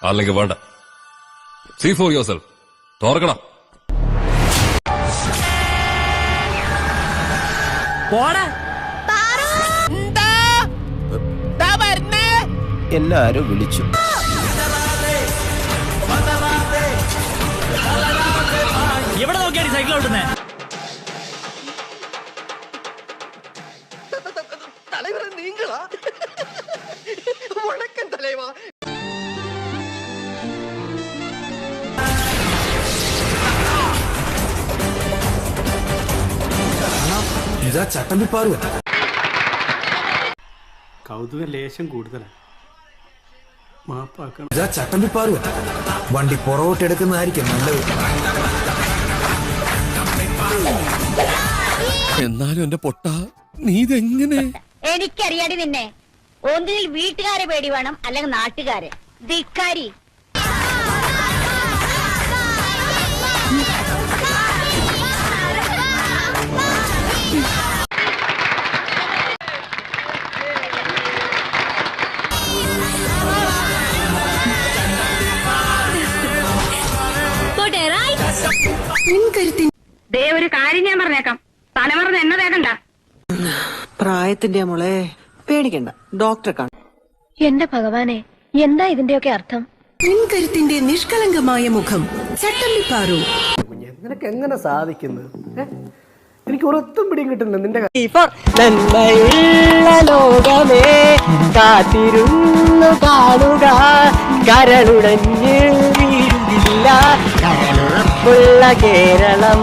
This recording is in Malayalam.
അല്ലെങ്കിൽ വേണ്ട. See for yourself. തോർക്കണം. എല്ലാരും വിളിച്ചു. എവിടെ നോക്കിയാണ് സൈക്കിൾ ഓട്ടുന്നേ? தலைவரை நீங்களா? வணக்கம் தலைவா. ഇതാ ചട്ടമ്പിപ്പാറുവ. കൗതുക ലേശം കൂടുതലാണ്. മാപ്പാക്കണം. ഇതാ ചട്ടമ്പിപ്പാറുവ. വണ്ടി പുറകോട്ടെടുക്കുന്നതായിരിക്കും നല്ലത്. എന്നാലും എന്റെ പൊട്ട നീ ഇതെങ്ങനെ? എനിക്കറിയാടി നിന്നെ. ഒന്നിൽ വീട്ടുകാരെ പേടി വേണം, അല്ലെങ്കിൽ നാട്ടുകാരെ. ധിക്കാരി. ദേ ഒരു കാര്യം ഞാൻ പറഞ്ഞേക്കാം, തലമറന്ന് എന്നെ തേക്കണ്ട. പ്രായത്തിന്റെ മോളെ പേടിക്കണ്ട, ഡോക്ടറെ കാണും. എന്റെ ഭഗവാനെ, എന്താ ഇതിന്റെയൊക്കെ അർത്ഥം? പിൻകരുത്തിന്റെ നിഷ്കളങ്കമായ മുഖം ചട്ടമ്പിപ്പാറു. നിനക്ക് എങ്ങനെ സാധിക്കുന്നത്? എനിക്ക് ഒരൊത്തും പിടിയും കിട്ടുന്നില്ല നിന്റെ. നന്മയുള്ള ലോകമേ കാത്തിരുന്നു കാണുക, കരളുടഞ്ഞ് വീഴുന്നില്ല കരളുറപ്പുള്ള കേരളം.